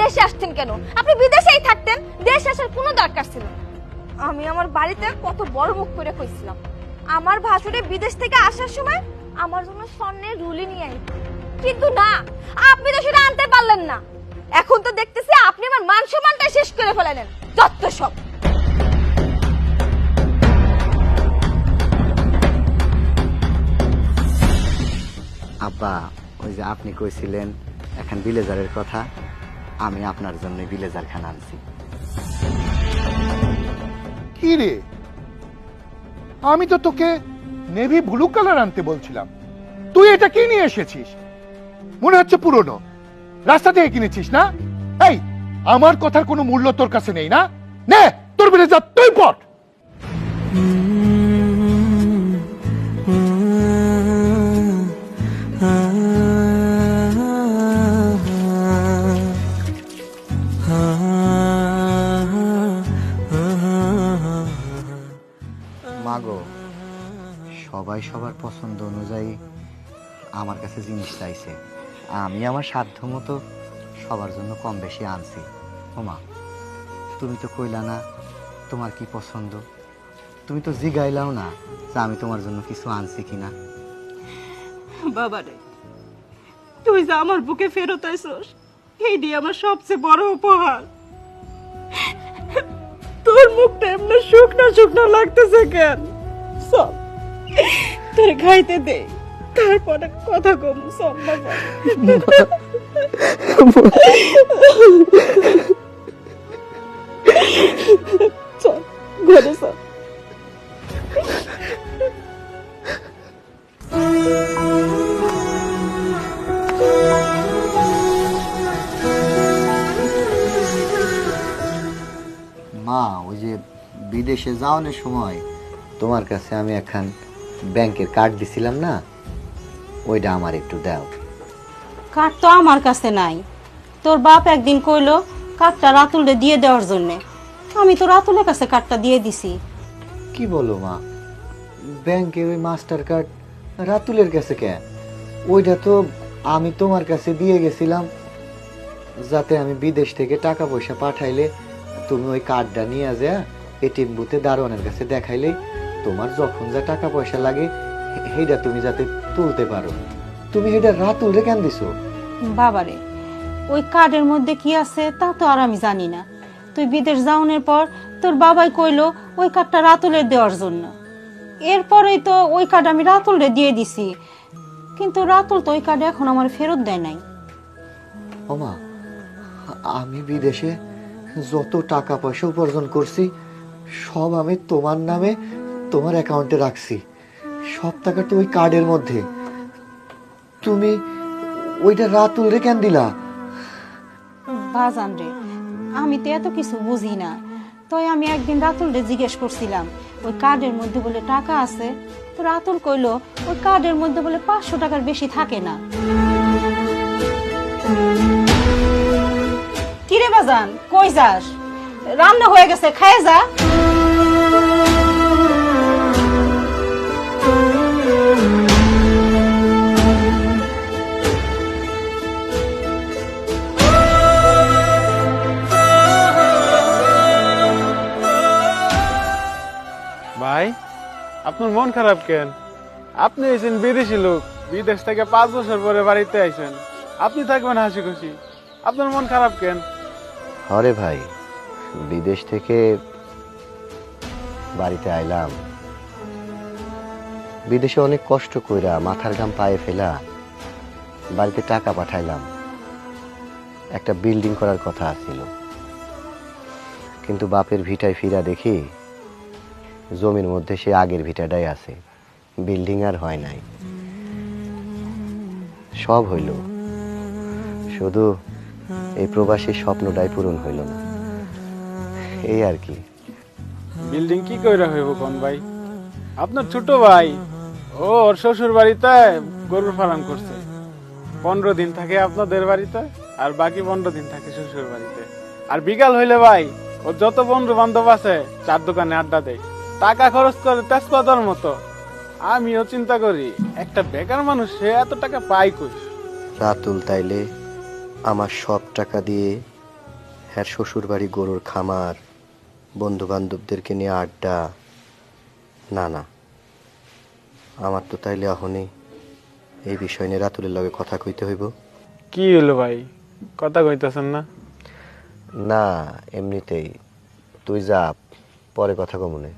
দেশে আসছেন কেন? আপনি বিদেশেই থাকতেন, দেশে আসার কোনো দরকার ছিল না। আমি আমার বাড়িতে কত বড় মুখ করে কইছিলাম আমার ভাসুরে বিদেশ থেকে আসার সময় আমার জন্য স্বর্ণের রুলি নিয়ে আইতে, কিন্তু না, আপনি তো সেটা আনতে পারলেন না। এখন তো দেখতেছি আপনি আমার মান সম্মানটা শেষ করে ফেলেন। যত সব। আব্বা, ওই যে আপনি কইছিলেন এখন বিলেজারের কথা, আমি আপনার জন্য বিলেজার খানা আনছি। কি রে, আমি তো তোকে নেভি ব্লু কালার আনতে বলছিলাম, তুই এটা কি নিয়ে এসেছিস? মনে হচ্ছে পুরনো, রাস্তা থেকে কিনেছিস না? এই, আমার কথার কোনো মূল্য তোর কাছে নেই না? নে তোর বিলেজার তুই পর। মাগো, সবাই সবার পছন্দ অনুযায়ী আমার কাছে জিনিস চাইছে, আমি আমার সাধ্য মতো সবার জন্য কম বেশি আনছি। ওমা, তুমি তো কইলা না তোমার কি পছন্দ, তুমি তো জিগাইলাও না যে আমি তোমার জন্য কিছু আনছি কিনা। বাবারে, তুই যে আমার বুকে ফেরত আইছস, এইটি আমার সবচেয়ে বড় উপহার। তোর মুখটা এমনি শুকনো শুকনো লাগতেছে কেন? সব তোর খাইতে দে, তারপরে কথা কম। সব বাবা, চল ঘরে চল। মা, ওই যে বিদেশে যাওয়ানোর সময় তোমার কাছে আমি এখন ব্যাংকের কার্ড দিছিলাম না, ওইটা আমার একটু দাও। কার্ড তো আমার কাছে নাই। তোর বাপ একদিন কইলো কার্ডটা রাতুলে দিয়ে দেওয়ার জন্য, আমি তো রাতুলের কাছে কার্ডটা দিয়ে দিছি। কি বলো মা, ব্যাংকে ওই মাস্টার কার্ড রাতুলের কাছে কেন? ওইটা তো আমি তোমার কাছে দিয়ে গেছিলাম যাতে আমি বিদেশ থেকে টাকা পয়সা পাঠাইলে তুমি ওই কার্ডটা নিয়ে যা এটিএম বুথে দারোয়ানের কাছে দেখাইলে তোমার যখন যা টাকা পয়সা লাগে সেইটা তুমি যাতে তুলতে পারো। তুমি এটা রাতুলে কেন দিছো? বাবারে, ওই কার্ডের মধ্যে কি আছে তা তো আর আমি জানি না। তুই বিদেশ যাওয়ানোর পর তোর বাবাই কইলো ওই কার্ডটা রাতুলের দেওয়ার জন্য। এরপরেই তো ওই কার্ড আমি রাতুলে দিয়ে দিছি, কিন্তু রাতুল তো ওই কার্ড এখন আমার ফেরত দেয় নাই। ওমা, আমি বিদেশে যত টাকা পয়সা উপার্জন করছি সব আমি তোমার নামে তোমার অ্যাকাউন্টে রাখছি, সব টাকা তো ওই কার্ডের মধ্যে। তুমি ওইটা রাতুল রে কেন দিলা? বাজান রে, আমি তো এত কিছু বুঝি না, তাই আমি একদিন রাতুল রে জিজ্ঞেস করছিলাম ওই কার্ডের মধ্যে বলে টাকা আছে। তো রাতুল কইলো ওই কার্ডের মধ্যে বলে 500 টাকার বেশি থাকে না। কিরে বাজান, কই যাস? রান্না হয়ে গেছে, খায় যা। ভাই, আপনার মন খারাপ কেন? আপনি এসেছেন বিদেশি লোক, বিদেশ থেকে 5 বছর পরে বাড়িতে আইছেন, আপনি থাকবেন হাসি খুশি, আপনার মন খারাপ কেন? আরে ভাই, বিদেশ থেকে বাড়িতে আইলাম, বিদেশে অনেক কষ্ট কইরা মাথার ঘাম পায়ে ফেলা বাড়িতে টাকা পাঠাইলাম। একটা বিল্ডিং করার কথা আছিল, কিন্তু বাপের ভিটায় ফিরা দেখি জমির মধ্যে সে আগের ভিটাটাই আছে, বিল্ডিং আর হয় নাই। সব হইল, শুধু এই প্রবাসীর স্বপ্নটাই পূরণ হইল না, এই আর কি। বিল্ডিং কি কইরা হইব কোন ভাই? আপনার ছোট ভাই ও ওর শ্বশুর বাড়িতে গরুর ফার্ম করছে, 15 দিন থাকে আপনাদের বাড়িতে আর বাকি 15 দিন থাকে শ্বশুর বাড়িতে। আর বিকাল হইলে ভাই ও যত বন্ধু বান্ধব আছে চার দোকানে আড্ডা দেয়, টাকা খরচ করে তেজপাতার মতো। আমিও চিন্তা করি একটা বেকার মানুষ সে এত টাকা পায় কই? রাতুল তাইলে আমার সব টাকা দিয়ে হ্যাঁ, শ্বশুর বাড়ি, গরুর খামার, বন্ধু বান্ধবদেরকে নিয়ে আড্ডা, না না, আমার তো তাইলে এখনই এই বিষয় নিয়ে রাতুলের লগে কথা কইতে হইব। কি হলো ভাই, কথা কইতেছেন না? না, এমনিতেই। তুই যা, পরে কথা কমুনে।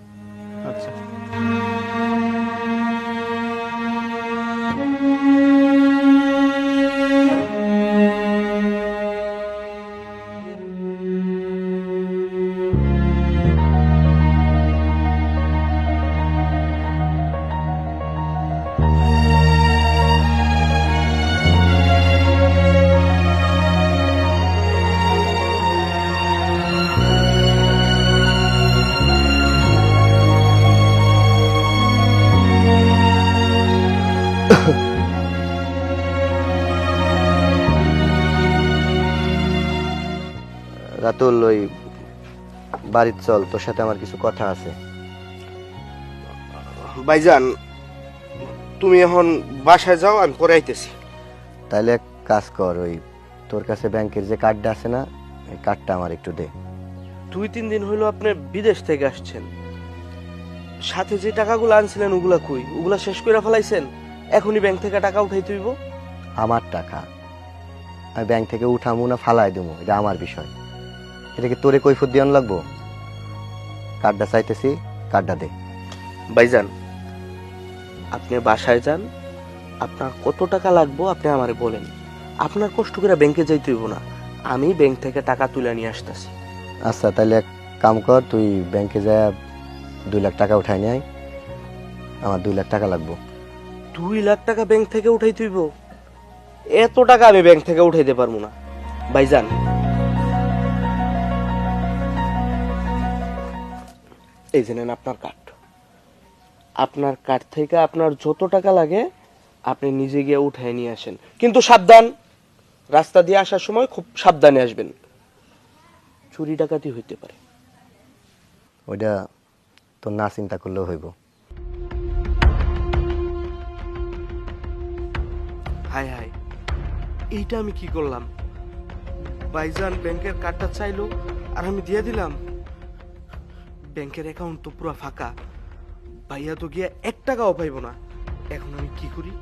আচ্ছা। রাতুল, ওই বাড়ির চল, তোর সাথে আমার কিছু কথা আছে। ভাইজান, তুমি এখন বাসায় যাও, আমি পরে আইতেছি। তাইলে এক কাজ কর, ওই তোর কাছে ব্যাংকের যে কার্ডটা আছে না, এই কার্ডটা আমার একটু দে। 2-3 দিন হইলো আপনি বিদেশ থেকে আসছেন, সাথে যে টাকাগুলো আনছিলেন ওগুলা কই? ওগুলা শেষ করে ফেলাইছেন? এখনই ব্যাংক থেকে টাকা উঠাইতে হইব? আমার টাকা আমি ব্যাংক থেকে উঠামু না ফালাই দেবো, এটা আমার বিষয়। এটাকে তোরে কৈফত দিয়ান লাগবো? কার্ডটা চাইতেছি, কার্ডটা দে। ভাইজান, আপনি বাসায় যান, আপনার কত টাকা লাগবে আপনি আমারে বলেন। আপনার কষ্ট করে ব্যাংকে যাইতে হইব না, আমি ব্যাংক থেকে টাকা তুলে নিয়ে আসতেছি। আচ্ছা, তাহলে এক কাম কর, তুই ব্যাংকে যা 2 লাখ টাকা উঠাই নিয়ে আয়। আমার 2 লাখ টাকা লাগবো। 2 লাখ টাকা ব্যাংক থেকে উঠাইতে হইব? এত টাকা আমি ব্যাংক থেকে উঠাইতে পারবো না ভাইজান। এই যে নেন আপনার কার্ড। আপনার কার্ড থেকে আপনার যত টাকা লাগে আপনি নিজে গিয়ে উঠায় নিয়ে আসেন, কিন্তু সাবধান, রাস্তা দিয়ে আসার সময় খুব সাবধানে আসবেন, চুরি ডাকাতি হইতে পারে। ওইটা তোর না চিন্তা করলেও হইব। হায় হায়, এইটা আমি কি করলাম? ভাইজান ব্যাংকের কার্ডটা চাইলো আর আমি দিয়ে দিলাম। ব্যাংকের অ্যাকাউন্ট তো পুরো ফাঁকা, ভাইয়া তো গিয়ে 1 টাকাও পাইব না। এখন আমি কি করি?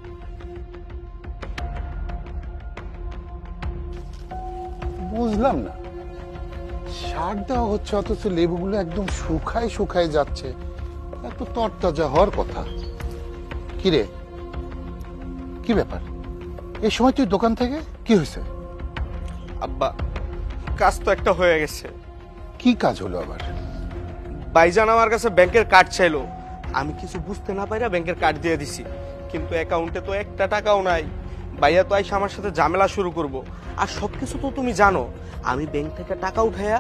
বুঝলাম না, সার দেওয়া হচ্ছে অথচ লেবুগুলো একদম শুকায় শুকায় যাচ্ছে। এত তরতাজা হওয়ার কথা। কি রে, কি ব্যাপার? এই সময় তুই দোকান থেকে কি হয়েছে? আব্বা, কাজ তো একটা হয়ে গেছে। কি কাজ হলো আবার? ভাইজান আমার কাছে ব্যাংকের কার্ড চাইলো, আমি কিছু বুঝতে না পাইরা ব্যাংকের কার্ড দিয়ে দিছি, কিন্তু অ্যাকাউন্টে তো 1 টাকাও নাই। ভাইয়া তো আইসা আমার সাথে ঝামেলা শুরু করব। আর সবকিছু তো তুমি জানো, আমি ব্যাংক থেকে টাকা উঠাইয়া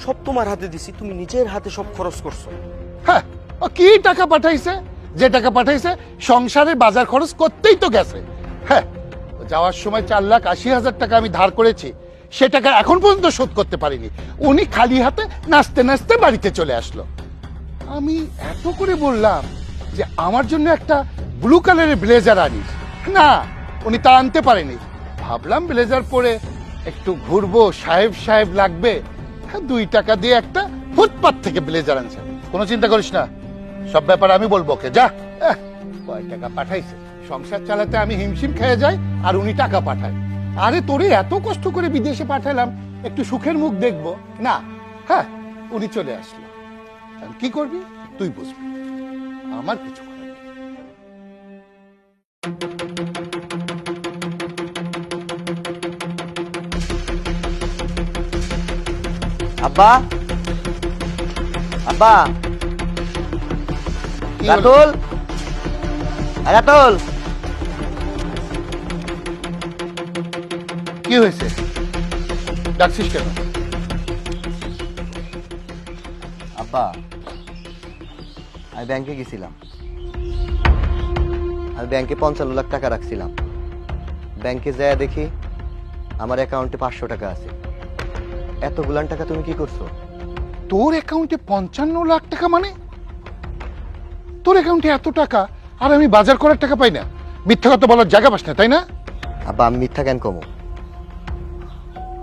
সব তোমার হাতে দিছি, তুমি নিজের হাতে সব খরচ করছো। হ্যাঁ, ও কি টাকা পাঠাইছে? যে টাকা পাঠাইছে সংসারে বাজার খরচ করতেই তো গেছে। হ্যাঁ, যাওয়ার সময় 4,80,000 টাকা আমি ধার করেছি, সে টাকা এখন পর্যন্ত শোধ করতে পারিনি। উনি খালি হাতে নাচতে নাচতে বাড়িতে চলে আসলো। আমি এত করে বললাম যে আমার জন্য একটা ব্লু কালারের ব্লেজার আনিস, না, উনি তা আনতে পারেনি। ভাবলাম ব্লেজার পরে একটু ঘুরবো, সাহেব সাহেব লাগবে, 2 টাকা দিয়ে একটা ফুটপাত থেকে ব্লেজার আনছে। কোনো চিন্তা করিস না, সব ব্যাপার আমি বলবো। ওকে যা। কয় টাকা পাঠাইছে? সংসার চালাতে আমি হিমশিম খেয়ে যাই আর উনি টাকা পাঠায়। আরে তোরে এত কষ্ট করে বিদেশে পাঠালাম, একটু সুখের মুখ দেখবো না। হ্যাঁ, উনি চলে আসলো। আর কি করবি তুই বুঝবি, আমার কিছু করার নেই। আব্বা, আব্বা, কি হলো? রাতুল, রাতুল, কি হয়েছে? ডাকছিস কেন? আব্বা, আমি ব্যাংকে গেছিলাম। আমি ব্যাংকে 55 লাখ টাকা রাখছিলাম। ব্যাংকে যায় দেখি আমার অ্যাকাউন্টে 500 টাকা আছে। এতগুলান টাকা তুমি কি করছো? তোর অ্যাকাউন্টে 55 লাখ টাকা? মানে তোর অ্যাকাউন্টে এত টাকা আর আমি বাজার করার টাকা পাই না? মিথ্যা কথা বলার জায়গা পাস না, তাই না? আব্বা, আমি মিথ্যা কেন কমো?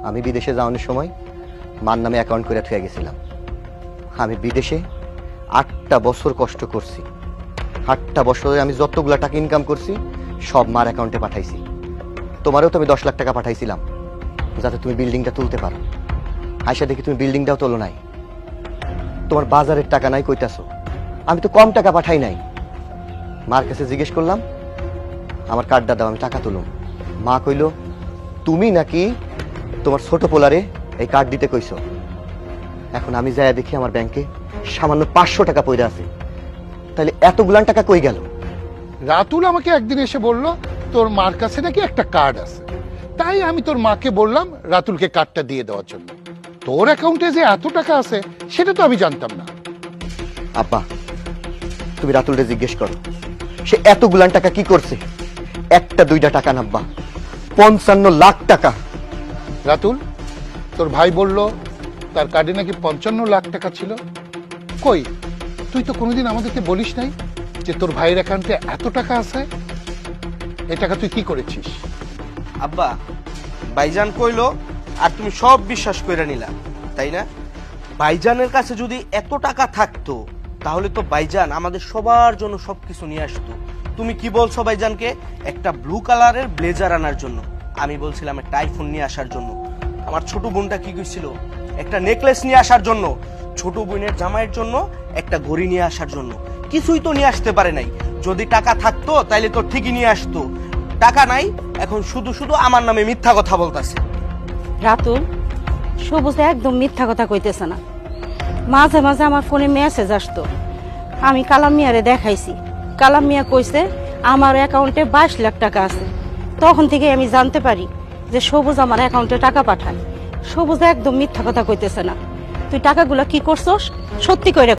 আমি বিদেশে যাওয়ানোর সময় মার নামে অ্যাকাউন্ট করে থুয়ে গেছিলাম। আমি বিদেশে 8টা বছর কষ্ট করছি। 8টা বছরে আমি যতগুলা টাকা ইনকাম করছি সব মার অ্যাকাউন্টে পাঠাইছি। তোমারও তো আমি 10 লাখ টাকা পাঠাইছিলাম যাতে তুমি বিল্ডিংটা তুলতে পারো। আয়সা দেখি তুমি বিল্ডিংটাও তোলো নাই। তোমার বাজারের টাকা নাই কইতাছো, আমি তো কম টাকা পাঠাই নাই। মার কাছে জিজ্ঞেস করলাম, আমার কার্ডটা দাও, আমি টাকা তুলুম। মা কইল তুমি নাকি তোমার ছোট পোলারে এই কার্ড দিতে কইছো। এখন আমি যাই দেখি আমার ব্যাংকে সামান্য 500 টাকা পড়ে আছে। তাহলে এতগুলান টাকা কই গেল? রাতুল আমাকে একদিন এসে বলল তোর মার কাছে নাকি একটা কার্ড আছে, তাই আমি তোর মাকে বললাম রাতুলকে কার্ডটা দিয়ে দেওয়ার জন্য। তোর অ্যাকাউন্টে যে এত টাকা আছে সেটা তো আমি জানতাম না। আব্বা, তুমি রাতুলরে জিজ্ঞেস করো সে এতগুলান টাকা কি করছে। একটা দুইটা টাকা না আব্বা, 55 লাখ টাকা। রাতুল, তোর ভাই বলল তার কার্ডে নাকি 55 লাখ টাকা ছিল। কই, তুই তো কোনোদিন আমাদেরকে বলিস নাই যে তোর ভাইয়ের অ্যাকাউন্টে এত টাকা আছে। এই টাকা তুই কি করেছিস? আব্বা, ভাইজান কইলো আর তুমি সব বিশ্বাস করে নিলা, তাই না? ভাইজানের কাছে যদি এত টাকা থাকতো তাহলে তো ভাইজান আমাদের সবার জন্য সবকিছু নিয়ে আসতো। তুমি কি বলছো ভাইজানকে? একটা ব্লু কালারের ব্লেজার আনার জন্য। আমি বলছিলাম একটা আইফোন নিয়ে আসার জন্য। আমার ছোট বোনটা কি কইছিল? একটা নেকলেস নিয়ে আসার জন্য। ছোট বোনের জামাইয়ের জন্য একটা ঘড়ি নিয়ে আসার জন্য। কিছুই তো নিয়ে আসতে পারে নাই। যদি টাকা থাকতো তাইলে তো ঠিকই নিয়ে আসতো। টাকা নাই, এখন শুধু শুধু আমার নামে মিথ্যা কথা বলতাছে। রাতুল, সবুজ একদম মিথ্যা কথা কইতেছে না। মাঝে মাঝে আমার ফোনে মেসেজ আসতো, আমি কালাম মিয়ারে দেখাইছি। কালাম মিয়া কইছে আমার অ্যাকাউন্টে 22 লাখ টাকা আছে। তখন থেকে আমি জানতে পারি যে সবুজ আমার অ্যাকাউন্টে টাকা পাঠায়। সবুজ একদম মিথ্যা কথা কইতেছে না। তুই টাকাগুলো কি করছস সত্যি কইরা